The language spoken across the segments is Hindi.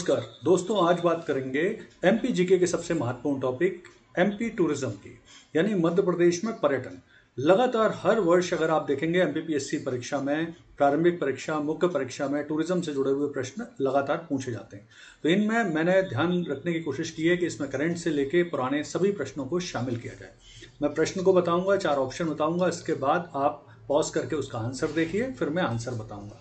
नमस्कार दोस्तों, आज बात करेंगे एमपी जीके के सबसे महत्वपूर्ण टॉपिक एमपी टूरिज्म की, यानी मध्य प्रदेश में पर्यटन। लगातार हर वर्ष अगर आप देखेंगे एमपीपीएससी परीक्षा में, प्रारंभिक परीक्षा, मुख्य परीक्षा में टूरिज्म से जुड़े हुए प्रश्न लगातार पूछे जाते हैं। तो इनमें मैंने ध्यान रखने की कोशिश की है कि इसमें करंट से लेके पुराने सभी प्रश्नों को शामिल किया जाए। मैं प्रश्न को बताऊंगा, 4 ऑप्शन बताऊंगा, इसके बाद आप पॉज करके उसका आंसर देखिए, फिर मैं आंसर बताऊंगा।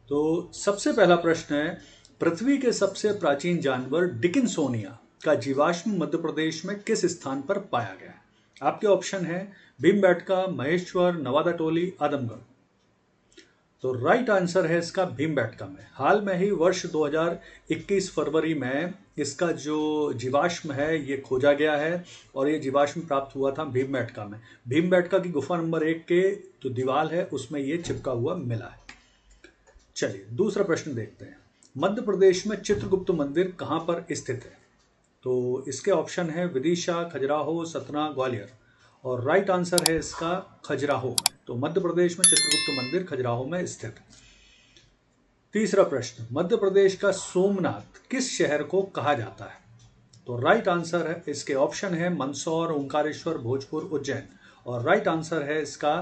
तो सबसे पहला प्रश्न है, पृथ्वी के सबसे प्राचीन जानवर डिकिंसोनिया का जीवाश्म मध्य प्रदेश में किस स्थान पर पाया गया है? आपके ऑप्शन है भीमबेटका, महेश्वर, नवादा टोली, आदमगढ़। तो राइट आंसर है इसका भीमबेटका में। हाल में ही वर्ष 2021 फरवरी में इसका जो जीवाश्म है ये खोजा गया है और ये जीवाश्म प्राप्त हुआ था भीमबेटका में। भीमबेटका की गुफा नंबर 1 के जो दीवार है उसमें ये चिपका हुआ मिला है। चलिए दूसरा प्रश्न देखते हैं। मध्य प्रदेश में चित्रगुप्त मंदिर कहां पर स्थित है? तो इसके ऑप्शन है विदिशा, खजुराहो, सतना, ग्वालियर। और राइट आंसर है इसका खजुराहो में। तो मध्य प्रदेश में चित्रगुप्त मंदिर खजुराहो में स्थित है। तीसरा प्रश्न, मध्य प्रदेश का सोमनाथ किस शहर को कहा जाता है? तो राइट आंसर है इसके ऑप्शन है मंदसौर, ओंकारेश्वर, भोजपुर, उज्जैन। और राइट आंसर है इसका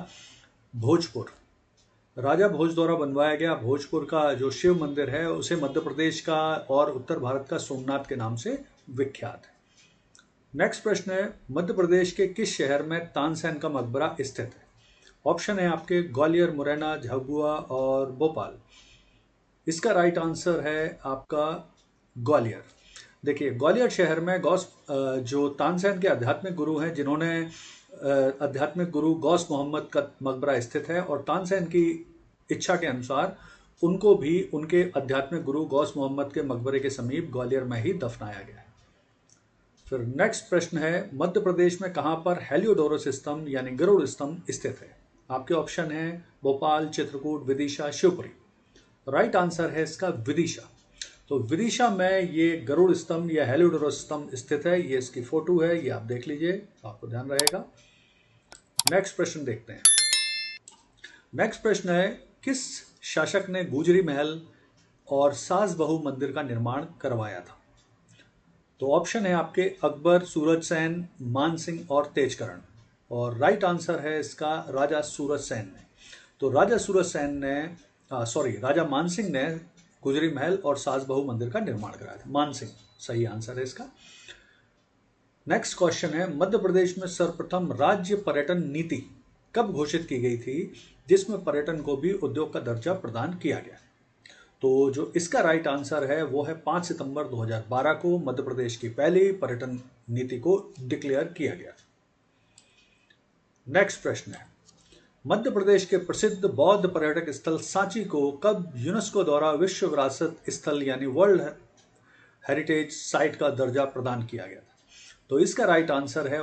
भोजपुर। राजा भोज द्वारा बनवाया गया भोजपुर का जो शिव मंदिर है उसे मध्य प्रदेश का और उत्तर भारत का सोमनाथ के नाम से विख्यात है। नेक्स्ट प्रश्न है, मध्य प्रदेश के किस शहर में तानसेन का मकबरा स्थित है? ऑप्शन है आपके ग्वालियर, मुरैना, झाबुआ और भोपाल। इसका राइट आंसर है आपका ग्वालियर। देखिए, ग्वालियर शहर में जो तानसेन के आध्यात्मिक गुरु हैं, जिन्होंने आध्यात्मिक गुरु गौस मोहम्मद का मकबरा स्थित है और तानसेन की इच्छा के अनुसार उनको भी उनके आध्यात्मिक गुरु गौस मोहम्मद के मकबरे के समीप ग्वालियर में ही दफनाया गया है। फिर नेक्स्ट प्रश्न है, मध्य प्रदेश में कहां पर हेलियोडोरस स्तंभ यानी गरुड़ स्तंभ स्थित है? आपके ऑप्शन है भोपाल, चित्रकूट, विदिशा, शिवपुरी। राइट आंसर है इसका विदिशा। तो विदिशा में ये गरुड़ स्तंभ या हेलियोडोरस स्तंभ स्थित है। ये इसकी फोटो है, ये आप देख लीजिए, आपको ध्यान रहेगा। नेक्स्ट प्रश्न देखते हैं। नेक्स्ट प्रश्न है, किस शासक ने गुजरी महल और सास बहू मंदिर का निर्माण करवाया था? तो ऑप्शन है आपके अकबर, सूरजसेन, मानसिंह और तेजकरण। और राइट आंसर है इसका राजा सूरजसेन ने। तो राजा मानसिंह ने गुजरी महल और सास बहू मंदिर का निर्माण कराया था। मानसिंह सही आंसर है इसका। नेक्स्ट क्वेश्चन है, मध्य प्रदेश में सर्वप्रथम राज्य पर्यटन नीति कब घोषित की गई थी जिसमें पर्यटन को भी उद्योग का दर्जा प्रदान किया गया? तो जो इसका राइट आंसर है वो है 5 सितंबर 2012 को मध्य प्रदेश की पहली पर्यटन नीति को डिक्लेयर किया गया। नेक्स्ट प्रश्न है, मध्य प्रदेश के प्रसिद्ध बौद्ध पर्यटक स्थल सांची को कब यूनेस्को द्वारा विश्व विरासत स्थल यानी वर्ल्ड हेरिटेज साइट का दर्जा प्रदान किया गया था? तो इसका राइट आंसर है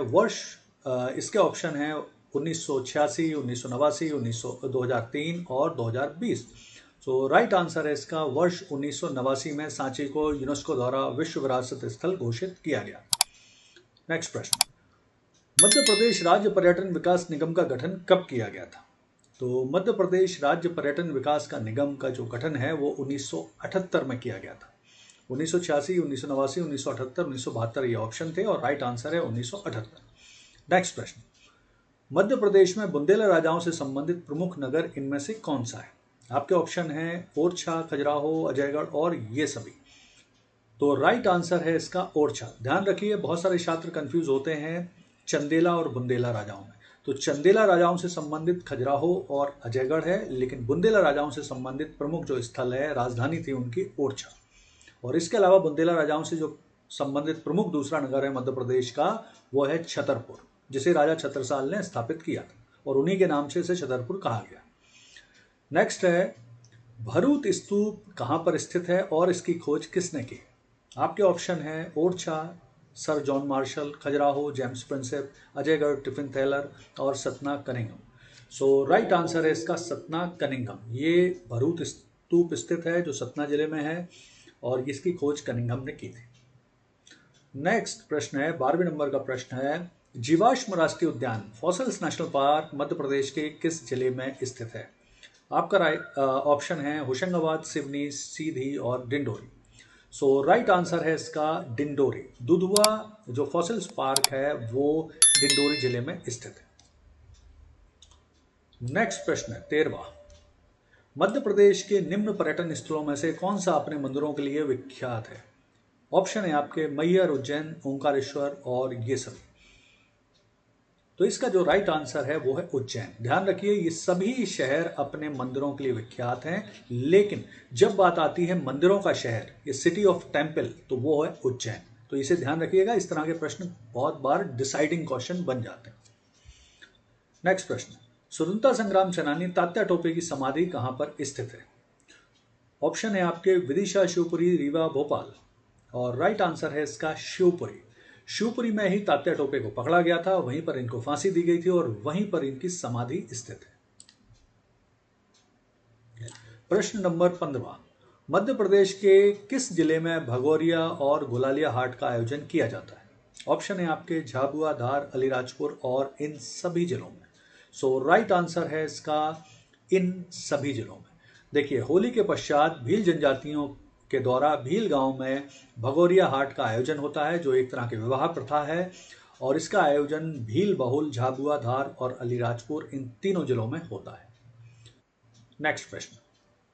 इसके ऑप्शन है 1986, 1989, 2003 और 2020। तो राइट आंसर है इसका वर्ष 1989 में सांची को यूनेस्को द्वारा विश्व विरासत स्थल घोषित किया गया। नेक्स्ट प्रश्न, मध्य प्रदेश राज्य पर्यटन विकास निगम का गठन कब किया गया था? तो मध्य प्रदेश राज्य पर्यटन विकास का निगम का जो गठन है वो 1978 में किया गया था। 1986, 1989, 1978, 1972 ये ऑप्शन थे और राइट आंसर है 1978। नेक्स्ट प्रश्न, मध्य प्रदेश में बुंदेला राजाओं से संबंधित प्रमुख नगर इनमें से कौन सा है? आपके ऑप्शन है ओरछा, खजुराहो, अजयगढ़ और ये सभी। तो राइट आंसर है इसका ओरछा। ध्यान रखिए, बहुत सारे छात्र कंफ्यूज होते हैं चंदेला और बुंदेला राजाओं में। तो चंदेला राजाओं से संबंधित खजुराहो और अजयगढ़ है, लेकिन बुंदेला राजाओं से संबंधित प्रमुख जो स्थल है, राजधानी थी उनकी ओरछा। और इसके अलावा बुंदेला राजाओं से जो संबंधित प्रमुख दूसरा नगर है मध्य प्रदेश का वो है छतरपुर, जिसे राजा छत्रसाल ने स्थापित किया था और उन्हीं के नाम से इसे छतरपुर कहा गया। नेक्स्ट है, भरूत स्तूप कहां पर स्थित है और इसकी खोज किसने की? आपके ऑप्शन है Orchha, sir John martial, Khajuraho, James Prinsep, Ajaygarh, tiffin Thaler और सतना कनिंघम। सो राइट आंसर है इसका सतना कनिंघम। ये भरूत स्तूप स्थित है जो सतना जिले में है और इसकी खोज कनिंघम ने की थी। नेक्स्ट प्रश्न है, 12वें नंबर का प्रश्न है, जीवाश्म राष्ट्रीय उद्यान fossils national park Madhya Pradesh के किस जिले में स्थित है? आपका राइट ऑप्शन है होशंगाबाद, सिवनी, सीधी और डिंडोरी। सो राइट आंसर है इसका डिंडोरी। दुधवा जो फॉसिल्स पार्क है वो डिंडोरी जिले में स्थित है। नेक्स्ट प्रश्न है 13वां। मध्य प्रदेश के निम्न पर्यटन स्थलों में से कौन सा अपने मंदिरों के लिए विख्यात है? ऑप्शन है आपके मैहर, उज्जैन, ओंकारेश्वर और ये सभी। तो इसका जो राइट आंसर है वो है उज्जैन। ध्यान रखिए ये सभी शहर अपने मंदिरों के लिए विख्यात हैं, लेकिन जब बात आती है मंदिरों का शहर, ये सिटी ऑफ टेम्पल, तो वो है उज्जैन। तो इसे ध्यान रखिएगा, इस तरह के प्रश्न बहुत बार डिसाइडिंग क्वेश्चन बन जाते हैं। नेक्स्ट प्रश्न, स्वतंत्रता संग्राम सेनानी तात्या टोपे की समाधि कहां पर स्थित है? ऑप्शन है आपके विदिशा, शिवपुरी, रीवा, भोपाल और राइट आंसर है इसका शिवपुरी। शिवपुरी में ही तात्या टोपे को पकड़ा गया था, वहीं पर इनको फांसी दी गई थी और वहीं पर इनकी समाधि स्थित है। प्रश्न नंबर 15। मध्य प्रदेश के किस जिले में भगोरिया और गुलालिया हाट का आयोजन किया जाता है? ऑप्शन है आपके झाबुआ, धार, अलीराजपुर और इन सभी जिलों में। सो राइट आंसर है इसका इन सभी जिलों में। देखिए होली के पश्चात भील जनजातियों के द्वारा भील गांव में भगोरिया हाट का आयोजन होता है, जो एक तरह की विवाह प्रथा है, और इसका आयोजन भील, बहुल, झाबुआ, धार और अलीराजपुर इन तीनों जिलों में होता है। नेक्स्ट प्रश्न,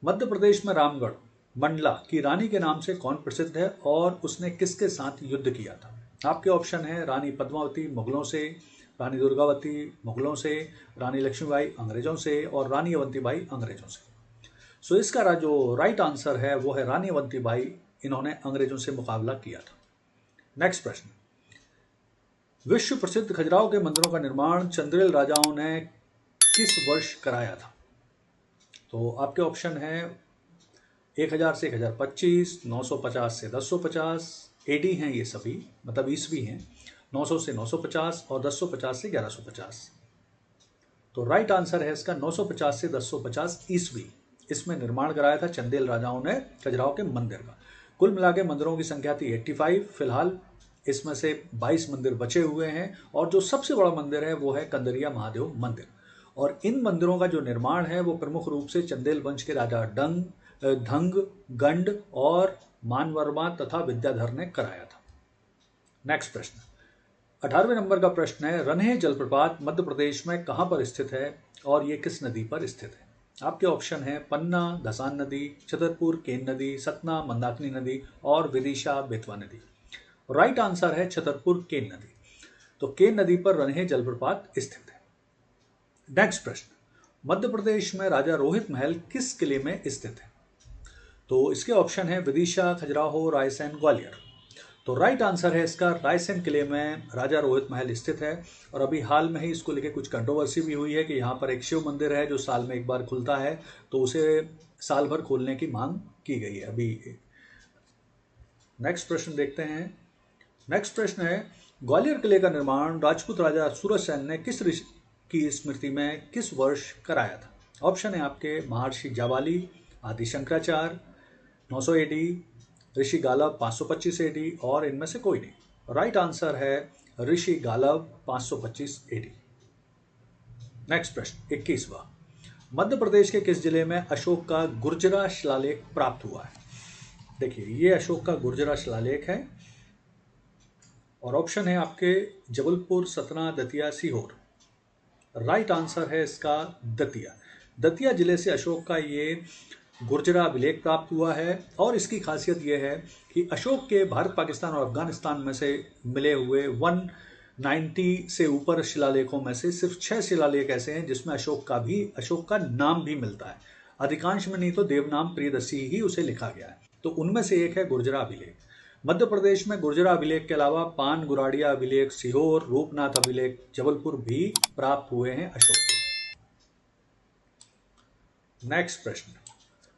मध्य प्रदेश में रामगढ़ मंडला की रानी के नाम से कौन प्रसिद्ध है और उसने किसके साथ युद्ध किया था? आपके ऑप्शन है रानी पद्मावती मुगलों से, रानी दुर्गावती मुगलों से, रानी लक्ष्मीबाई अंग्रेजों से और रानी अवंतीबाई अंग्रेजों से। सो इसका जो राइट आंसर है वो है रानी अवंतीबाई, इन्होंने अंग्रेजों से मुकाबला किया था। नेक्स्ट प्रश्न, विश्व प्रसिद्ध खजुराहो के मंदिरों का निर्माण चंदेल राजाओं ने किस वर्ष कराया था? तो आपके ऑप्शन है 1000 से 1025, 950 से 1050, एडी हैं ये सभी, मतलब ईस्वी हैं, 900 से 950 और 1050 से 1150। तो राइट आंसर है इसका 950 से 1050 ईस्वी। इसमें निर्माण कराया था चंदेल राजाओं ने खजुराहो के मंदिर का। कुल मिला के मंदिरों की संख्या थी 85। फिलहाल इसमें से 22 मंदिर बचे हुए हैं और जो सबसे बड़ा मंदिर है वो है कंदरिया महादेव मंदिर। और इन मंदिरों का जो निर्माण है वो प्रमुख रूप से चंदेल वंश के राजा धंग, गंड और मानवर्मा तथा विद्याधर ने कराया था। नेक्स्ट प्रश्न, 18वें नंबर का प्रश्न है, रन्हे जलप्रपात मध्य प्रदेश में कहां पर स्थित है और ये किस नदी पर स्थित है? आपके ऑप्शन है पन्ना, धसान नदी, छतरपुर केन नदी, सतना मंदाकिनी नदी और विदिशा बेतवा नदी। राइट आंसर है छतरपुर केन नदी। तो केन नदी पर रन्हे जलप्रपात स्थित है। नेक्स्ट प्रश्न, मध्य प्रदेश में राजा रोहित महल किस किले में स्थित है? तो इसके ऑप्शन है विदिशा, खजुराहो, रायसेन, ग्वालियर। तो राइट आंसर है इसका रायसेन किले में राजा रोहित महल स्थित है। और अभी हाल में ही इसको लेके कुछ कंट्रोवर्सी भी हुई है कि यहाँ पर एक शिव मंदिर है जो साल में एक बार खुलता है, तो उसे साल भर खोलने की मांग की गई है अभी। नेक्स्ट प्रश्न देखते हैं। नेक्स्ट प्रश्न है, ग्वालियर किले का निर्माण राजपूत राजा सूरजसेन ने किस ऋषि की स्मृति में किस वर्ष कराया था? ऑप्शन है आपके महर्षि जाबाली, आदि शंकराचार्य, 900 एडी, ऋषि गालब 525 एडी और इनमें से कोई नहीं। राइट आंसर है ऋषि गालब 525 एडी। नेक्स्ट प्रश्न 21वां, मध्य प्रदेश के किस जिले में अशोक का गुर्जरा शिलालेख प्राप्त हुआ है? देखिए ये अशोक का गुर्जरा शिलालेख है और ऑप्शन है आपके जबलपुर, सतना, दतिया, सीहोर। राइट आंसर है इसका दतिया। दतिया जिले से अशोक का ये गुर्जरा अभिलेख प्राप्त हुआ है और इसकी खासियत यह है कि अशोक के भारत, पाकिस्तान और अफगानिस्तान में से मिले हुए 190 से ऊपर शिलालेखों में से सिर्फ 6 शिलालेख ऐसे हैं जिसमें अशोक का नाम भी मिलता है। अधिकांश में नहीं तो देवनाम प्रियदर्शी ही उसे लिखा गया है, तो उनमें से एक है गुर्जरा अभिलेख। मध्य प्रदेश में गुर्जरा अभिलेख के अलावा पान गुराड़िया अभिलेख, सीहोर, रूपनाथ अभिलेख, जबलपुर भी प्राप्त हुए हैं अशोक के। नेक्स्ट प्रश्न,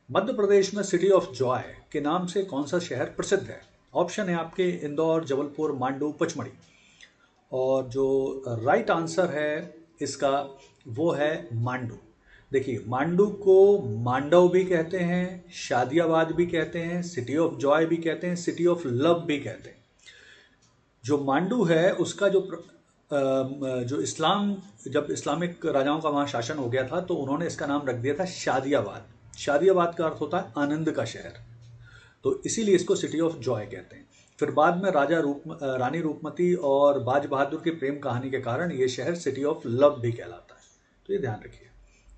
मध्य प्रदेश में सिटी ऑफ जॉय के नाम से कौन सा शहर प्रसिद्ध है? ऑप्शन है आपके इंदौर, जबलपुर, मांडू, पचमढ़ी। और जो राइट आंसर है इसका वो है मांडू। देखिए मांडू को मांडव भी कहते हैं, शादियाबाद भी कहते हैं, सिटी ऑफ जॉय भी कहते हैं, सिटी ऑफ लव भी कहते हैं। जो मांडू है उसका जो जो जब इस्लामिक राजाओं का वहाँ शासन हो गया था तो उन्होंने इसका नाम रख दिया था शादियाबाद। शादियाबाद का अर्थ होता है आनंद का शहर, तो इसीलिए इसको सिटी ऑफ जॉय कहते हैं। फिर बाद में रानी रूपमती और बाज बहादुर की प्रेम कहानी के कारण ये शहर सिटी ऑफ लव भी कहलाता है, तो ये ध्यान रखिए।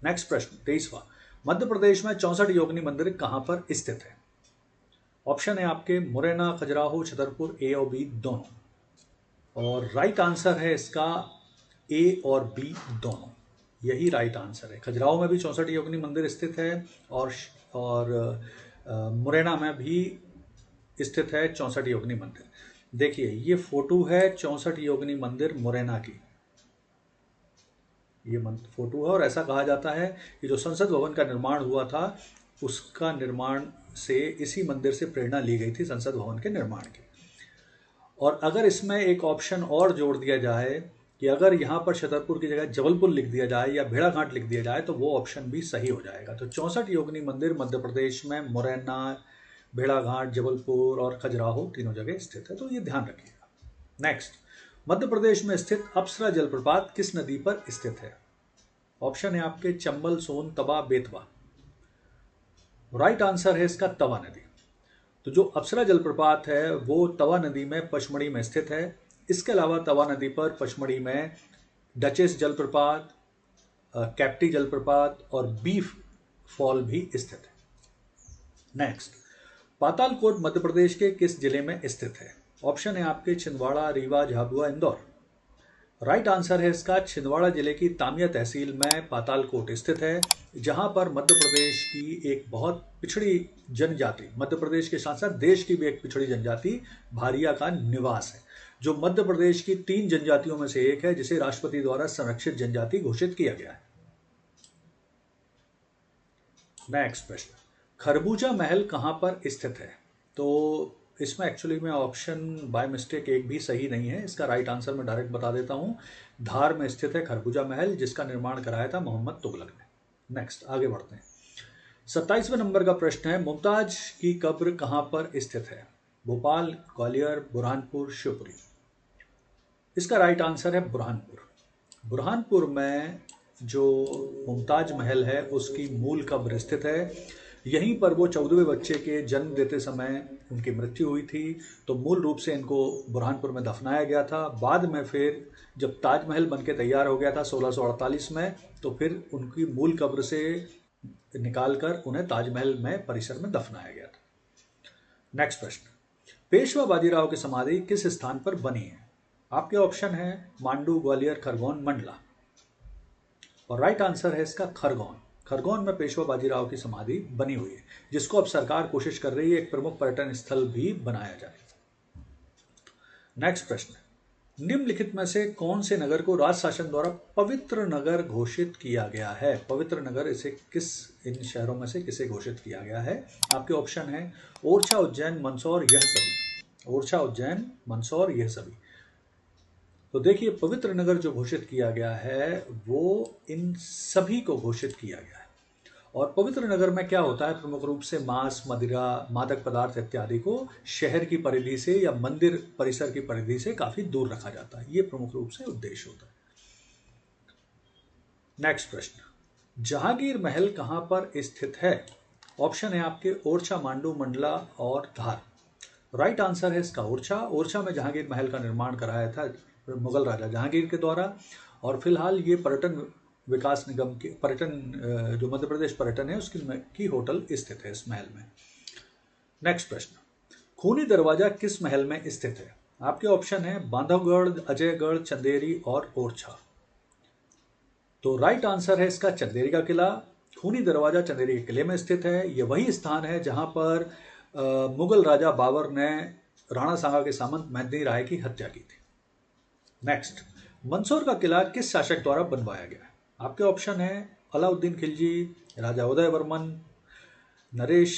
नेक्स्ट प्रश्न 23वां, मध्य प्रदेश में 64 योगिनी मंदिर कहाँ पर स्थित है? ऑप्शन है आपके मुरैना, खजुराहो, छतरपुर, ए और बी दोनों। और राइट आंसर है इसका ए और बी दोनों, यही राइट आंसर है। खजुराहो में भी 64 योगिनी मंदिर स्थित है और मुरैना में भी स्थित है 64 योगिनी मंदिर। देखिए ये फोटो है 64 योगिनी मंदिर मुरैना की, ये फोटो है। और ऐसा कहा जाता है कि जो संसद भवन का निर्माण हुआ था उसका निर्माण से इसी मंदिर से प्रेरणा ली गई थी संसद भवन के निर्माण की। और अगर इसमें एक ऑप्शन और जोड़ दिया जाए कि अगर यहाँ पर छतरपुर की जगह जबलपुर लिख दिया जाए या भेड़ाघाट लिख दिया जाए तो वो ऑप्शन भी सही हो जाएगा। तो 64 योगिनी मंदिर मध्य प्रदेश में मुरैना, भेड़ाघाट, जबलपुर और खजुराहो तीनों जगह स्थित है, तो ये ध्यान रखिएगा। नेक्स्ट, मध्य प्रदेश में स्थित अप्सरा जलप्रपात किस नदी पर स्थित है? ऑप्शन है आपके चंबल, सोन, तवा, बेतवा। राइट आंसर है इसका तवा नदी। तो जो अप्सरा जलप्रपात है वो तवा नदी में पचमढ़ी में स्थित है। इसके अलावा तवा नदी पर पचमढ़ी में डचेस जलप्रपात, कैप्टी जलप्रपात और बीफ फॉल भी स्थित है। नेक्स्ट, पातालकोट मध्य प्रदेश के किस जिले में स्थित है? ऑप्शन है आपके छिंदवाड़ा, रीवा, झाबुआ, इंदौर। राइट आंसर है इसका छिंदवाड़ा जिले की तामिया तहसील में पातालकोट स्थित है, जहां पर मध्य प्रदेश की एक बहुत पिछड़ी जनजाति, मध्य प्रदेश के साथ साथ देश की भी एक पिछड़ी जनजाति भारिया का निवास है, जो मध्य प्रदेश की 3 जनजातियों में से एक है जिसे राष्ट्रपति द्वारा संरक्षित जनजाति घोषित किया गया है। नेक्स्ट प्रश्न, खरबूजा महल कहां पर स्थित है? तो इसमें एक्चुअली में ऑप्शन बाय मिस्टेक एक भी सही नहीं है, इसका राइट आंसर मैं डायरेक्ट बता देता हूं। धार में स्थित है खरबूजा महल, जिसका निर्माण कराया था मोहम्मद तुगलक ने। नेक्स्ट आगे बढ़ते हैं। 27वें नंबर का प्रश्न है, मुमताज की कब्र कहां पर स्थित है? भोपाल, ग्वालियर, बुरहानपुर, शिवपुरी। इसका राइट आंसर है बुरहानपुर। बुरहानपुर में जो मुमताज महल है उसकी मूल कब्र स्थित है। यहीं पर वो 14वें बच्चे के जन्म देते समय उनकी मृत्यु हुई थी, तो मूल रूप से इनको बुरहानपुर में दफनाया गया था। बाद में फिर जब ताजमहल बनके तैयार हो गया था 1648 में, तो फिर उनकी मूल कब्र से निकालकर उन्हें ताजमहल में परिसर में दफनाया गया था। नेक्स्ट प्रश्न, पेशवा बाजीराव की समाधि किस स्थान पर बनी है? आपके ऑप्शन है मांडू, ग्वालियर, खरगोन, मंडला। और राइट आंसर है इसका खरगोन। खरगोन में पेशवा बाजीराव की समाधि बनी हुई है, जिसको अब सरकार कोशिश कर रही है एक प्रमुख पर्यटन स्थल भी बनाया जाए। नेक्स्ट प्रश्न, निम्नलिखित में से कौन से नगर को राज्य शासन द्वारा पवित्र नगर घोषित किया गया है? पवित्र नगर इसे इन शहरों में से किसे घोषित किया गया है? आपके ऑप्शन है ओरछा, उज्जैन, मंदसौर, यह सभी। ओरछा, उज्जैन, मंदसौर, यह सभी। तो देखिए पवित्र नगर जो घोषित किया गया है वो इन सभी को घोषित किया गया है। और पवित्र नगर में क्या होता है, प्रमुख रूप से मांस, मदिरा, मादक पदार्थ इत्यादि को शहर की परिधि से या मंदिर परिसर की परिधि से काफी दूर रखा जाता है, ये प्रमुख रूप से उद्देश्य होता है। नेक्स्ट प्रश्न, जहांगीर महल कहां पर स्थित है? ऑप्शन है आपके ओरछा, मांडू, मंडला और धार। राइट आंसर है इसका ओरछा। ओरछा में जहांगीर महल का निर्माण कराया था मुगल राजा जहांगीर के द्वारा। और फिलहाल ये पर्यटन विकास निगम के जो मध्य प्रदेश पर्यटन है उसकी होटल स्थित है इस महल में। नेक्स्ट प्रश्न, खूनी दरवाजा किस महल में स्थित है? आपके ऑप्शन है बांधवगढ़, अजयगढ़, चंदेरी और ओरछा। तो राइट आंसर है इसका चंदेरी का किला। खूनी दरवाजा चंदेरी के किले में स्थित है। यह वही स्थान है जहां पर मुगल राजा बाबर ने राणा सांगा के सामंत मेहदी राय की हत्या की थी। नेक्स्ट, मंदसौर का किला किस शासक द्वारा बनवाया गया है? आपके ऑप्शन है अलाउद्दीन खिलजी, राजा उदय वर्मन, नरेश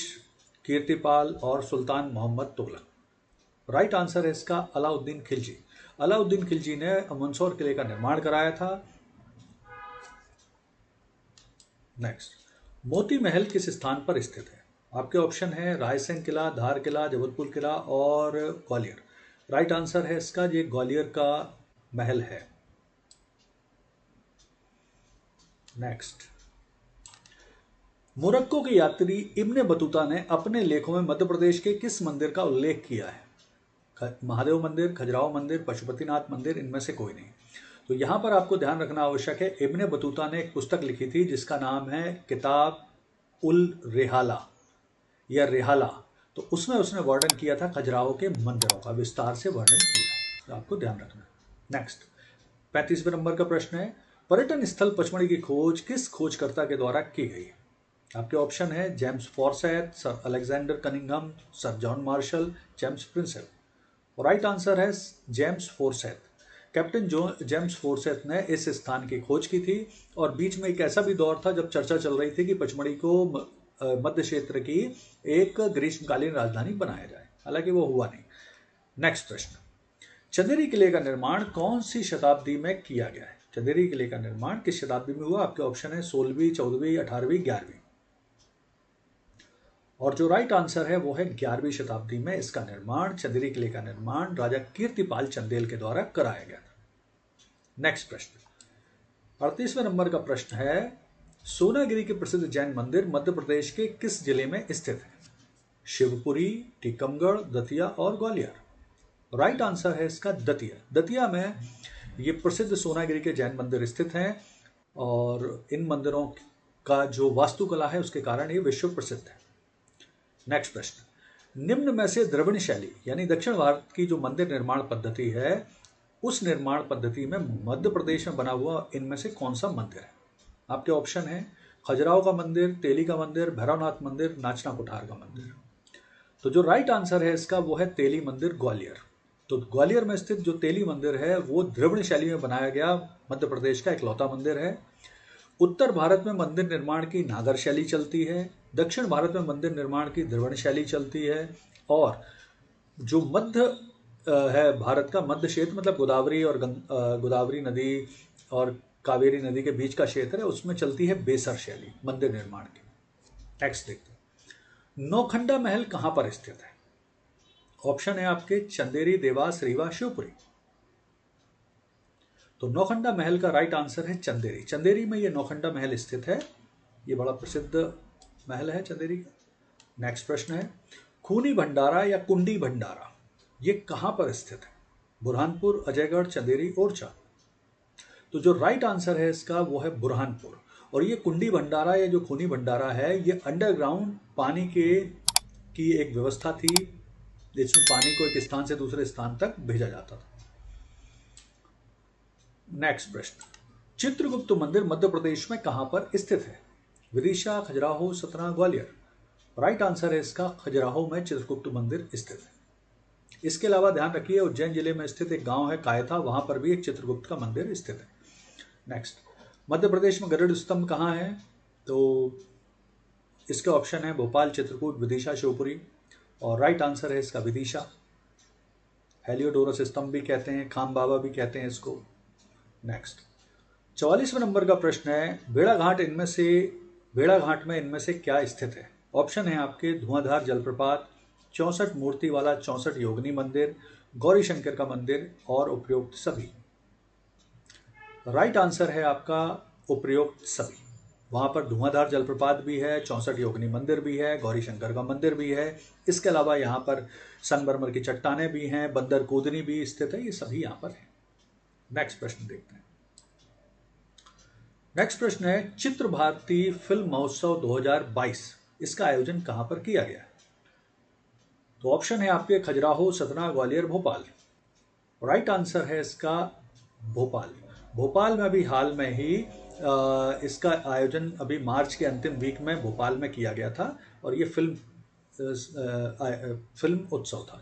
कीर्तिपाल और सुल्तान मोहम्मद तुगलक। राइट आंसर है इसका अलाउद्दीन खिलजी। अलाउद्दीन खिलजी ने मंदसौर किले का निर्माण कराया था। नेक्स्ट, मोती महल किस स्थान पर स्थित है? आपके ऑप्शन है रायसेन किला, धार किला, जबलपुर किला और ग्वालियर। राइट आंसर है इसका ये ग्वालियर का महल है। नेक्स्ट, मोरक्को के यात्री इब्ने बतूता ने अपने लेखों में मध्य प्रदेश के किस मंदिर का उल्लेख किया है? महादेव मंदिर, खजुराहो मंदिर, पशुपतिनाथ मंदिर, इनमें से कोई नहीं। तो यहां पर आपको ध्यान रखना आवश्यक है, इब्ने बतूता ने एक पुस्तक लिखी थी जिसका नाम है किताब उल रेहाला या रेहाला। तो उसमें उसने वर्णन किया था खजुराहो के मंदिरों का, विस्तार से वर्णन किया, तो आपको ध्यान रखना। नेक्स्ट, 35वें नंबर का प्रश्न है, पर्यटन स्थल पचमढ़ी की खोज किस खोजकर्ता के द्वारा की गई? आपके ऑप्शन है James Forsyth, sir Alexander Cunningham, sir John Marshall, James Prinsep. Right answer है James Forsyth. Captain James Forsyth ने इस स्थान की खोज की थी और बीच में एक ऐसा भी दौर था जब चर्चा चल रही थी कि पचमढ़ी को मध्य क्षेत्र की एक ग्रीष्मकालीन राजधानी बनाया जाए, हालांकि वो हुआ नहीं। नेक्स्ट प्रश्न, चंदेरी किले का निर्माण कौन सी शताब्दी में किया गया है? चंदेरी किले का निर्माण किस शताब्दी में हुआ? आपके ऑप्शन है 16वीं, 14वीं, 18वीं, 11वीं। और जो राइट आंसर है वो है 11वीं शताब्दी में इसका निर्माण, चंदेरी किले का निर्माण राजा कीर्तिपाल चंदेल के द्वारा कराया गया था। नेक्स्ट प्रश्न, 38वें नंबर का प्रश्न है, सोनागिरी के प्रसिद्ध जैन मंदिर मध्य प्रदेश के किस जिले में स्थित है? शिवपुरी, टीकमगढ़, दतिया और ग्वालियर। राइट आंसर है इसका दतिया। दतिया में ये प्रसिद्ध सोनागिरी के जैन मंदिर स्थित हैं और इन मंदिरों का जो वास्तुकला है उसके कारण ये विश्व प्रसिद्ध है। नेक्स्ट प्रश्न, निम्न में से द्रविड़ शैली यानी दक्षिण भारत की जो मंदिर निर्माण पद्धति है उस निर्माण पद्धति में मध्य प्रदेश में बना हुआ इनमें से कौन सा मंदिर है? आपके ऑप्शन है खजुराहो का मंदिर, तेली का मंदिर, भैरवनाथ मंदिर, नाचना कोठार का मंदिर। तो जो राइट आंसर है इसका वो है तेली मंदिर, ग्वालियर। तो ग्वालियर में स्थित जो तेली मंदिर है वो द्रविड़ शैली में बनाया गया मध्य प्रदेश का इकलौता मंदिर है। उत्तर भारत में मंदिर निर्माण की नागर शैली चलती है, दक्षिण भारत में मंदिर निर्माण की द्रविड़ शैली चलती है और जो मध्य है भारत का मध्य क्षेत्र मतलब गोदावरी और गोदावरी नदी और कावेरी नदी के बीच का क्षेत्र है उसमें चलती है बेसर शैली मंदिर निर्माण की। नेक्स्ट देखते हैं, नौखंडा महल कहां पर स्थित है? ऑप्शन है आपके चंदेरी, देवास, रीवा, शिवपुरी। तो नौखंडा महल का राइट आंसर है चंदेरी। चंदेरी में ये नौखंडा महल स्थित है, ये बड़ा प्रसिद्ध महल है चंदेरी का। नेक्स्ट प्रश्न है, खूनी भंडारा या कुंडी भंडारा ये कहां पर स्थित है? बुरहानपुर, अजयगढ़, चंदेरी, ओरछा। तो जो राइट आंसर है इसका वो है बुरहानपुर। और ये कुंडी भंडारा या जो खूनी भंडारा है ये अंडरग्राउंड पानी की एक व्यवस्था थी जिसमें पानी को एक स्थान से दूसरे स्थान तक भेजा जाता था। नेक्स्ट प्रश्न, चित्रगुप्त मंदिर मध्य प्रदेश में कहां पर स्थित है? विदिशा, खजुराहो, सतना, ग्वालियर। राइट आंसर है इसका खजुराहो में चित्रगुप्त मंदिर स्थित है। इसके अलावा ध्यान रखिए उज्जैन जिले में स्थित एक गांव है कायथा, वहां पर भी एक चित्रगुप्त का मंदिर स्थित है। नेक्स्ट, मध्य प्रदेश में गरुड़ स्तंभ कहाँ है? तो इसके ऑप्शन है भोपाल, चित्रकूट, विदिशा, शिवपुरी। और राइट आंसर है इसका विदिशा। हेलियोडोरस स्तंभ भी कहते हैं, खाम बाबा भी कहते हैं इसको। नेक्स्ट, 44वें नंबर का प्रश्न है, भेड़ाघाट में इनमें से क्या स्थित है? ऑप्शन है आपके धुआंधार जलप्रपात, 64 मूर्ति वाला 64 योगिनी मंदिर, गौरी शंकर का मंदिर और उपरोक्त सभी। राइट आंसर है आपका उपरोक्त सभी। वहां पर धुआंधार जलप्रपात भी है, 64 योगिनी मंदिर भी है, गौरी शंकर का मंदिर भी है। इसके अलावा यहाँ पर संगमरमर की चट्टानें भी हैं, बंदर कूदनी भी स्थित है, ये सभी यहाँ पर है। नेक्स्ट प्रश्न देखते हैं। नेक्स्ट प्रश्न है, चित्र भारती फिल्म महोत्सव 2022 इसका आयोजन कहां पर किया गया है? तो ऑप्शन है आपके खजुराहो, सतना, ग्वालियर, भोपाल। राइट आंसर है इसका भोपाल। भोपाल में अभी हाल में ही इसका आयोजन अभी मार्च के अंतिम वीक में भोपाल में किया गया था और ये फिल्म उत्सव था।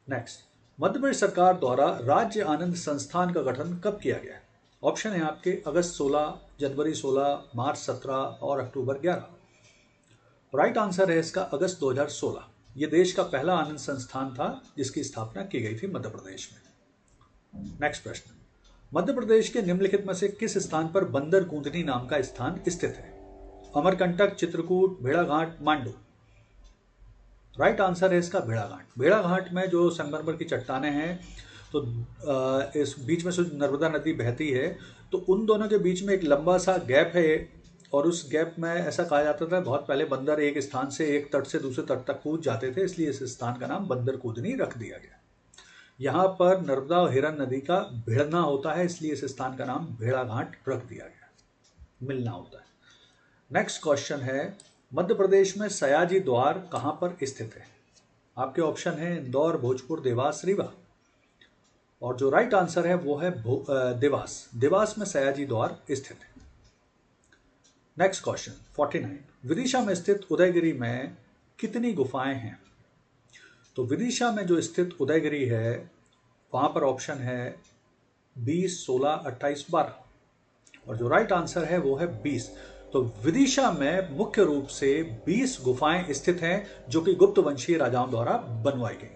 नेक्स्ट, मध्य प्रदेश सरकार द्वारा राज्य आनंद संस्थान का गठन कब किया गया है? ऑप्शन है आपके अगस्त 16, जनवरी 16, मार्च 17 और अक्टूबर 11। राइट आंसर है इसका अगस्त 2016। ये देश का पहला आनंद संस्थान था जिसकी स्थापना की गई थी मध्य प्रदेश में। नेक्स्ट प्रश्न, मध्य प्रदेश के निम्नलिखित में से किस स्थान पर बंदर कूदनी नाम का स्थान स्थित है? अमरकंटक, चित्रकूट, भेड़ाघाट, मांडू। राइट आंसर है इसका भेड़ाघाट। भेड़ाघाट में जो संगमरमर की चट्टानें हैं तो इस बीच में से नर्मदा नदी बहती है तो उन दोनों के बीच में एक लंबा सा गैप है और उस गैप में ऐसा कहा जाता था बहुत पहले बंदर एक स्थान से एक तट से दूसरे तट तक कूद जाते थे, इसलिए इस स्थान का नाम बंदर कूदनी रख दिया गया। यहाँ पर नर्मदा और हिरन नदी का भिड़ना होता है, इसलिए इस स्थान का नाम भेड़ाघाट रख दिया गया, मिलना होता है। नेक्स्ट क्वेश्चन है, मध्य प्रदेश में सयाजी द्वार कहाँ पर स्थित है? आपके ऑप्शन है इंदौर, भोजपुर, देवास, रीवा। और जो राइट आंसर है वो है देवास। देवास में सयाजी द्वार स्थित है। नेक्स्ट क्वेश्चन 49, विदिशा में स्थित उदयगिरी में कितनी गुफाएं हैं? तो विदिशा में जो स्थित उदयगिरी है वहां पर ऑप्शन है 20, 16, 28, 12। और जो राइट आंसर है वो है 20। तो विदिशा में मुख्य रूप से 20 गुफाएं स्थित हैं जो कि गुप्त वंशीय राजाओं द्वारा बनवाई गई।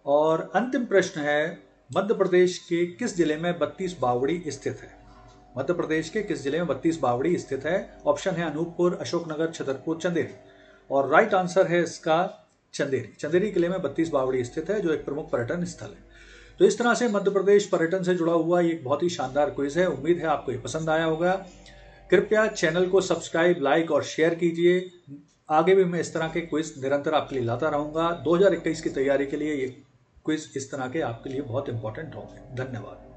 और अंतिम प्रश्न है, मध्य प्रदेश के किस जिले में 32 बावड़ी स्थित है? मध्य प्रदेश के किस जिले में 32 बावड़ी स्थित है? ऑप्शन है अनूपपुर, अशोकनगर, छतरपुर, चंदेरी। और राइट आंसर है इसका चंदेरी। चंदेरी किले में 32 बावड़ी स्थित है जो एक प्रमुख पर्यटन स्थल है। तो इस तरह से मध्य प्रदेश पर्यटन से जुड़ा हुआ एक बहुत ही शानदार क्विज है। उम्मीद है आपको ये पसंद आया होगा। कृपया चैनल को सब्सक्राइब, लाइक और शेयर कीजिए। आगे भी मैं इस तरह के क्विज निरंतर आपके लिए लाता रहूंगा। 2021 की तैयारी के लिए ये क्विज इस तरह के आपके लिए बहुत इंपॉर्टेंट होंगे। धन्यवाद।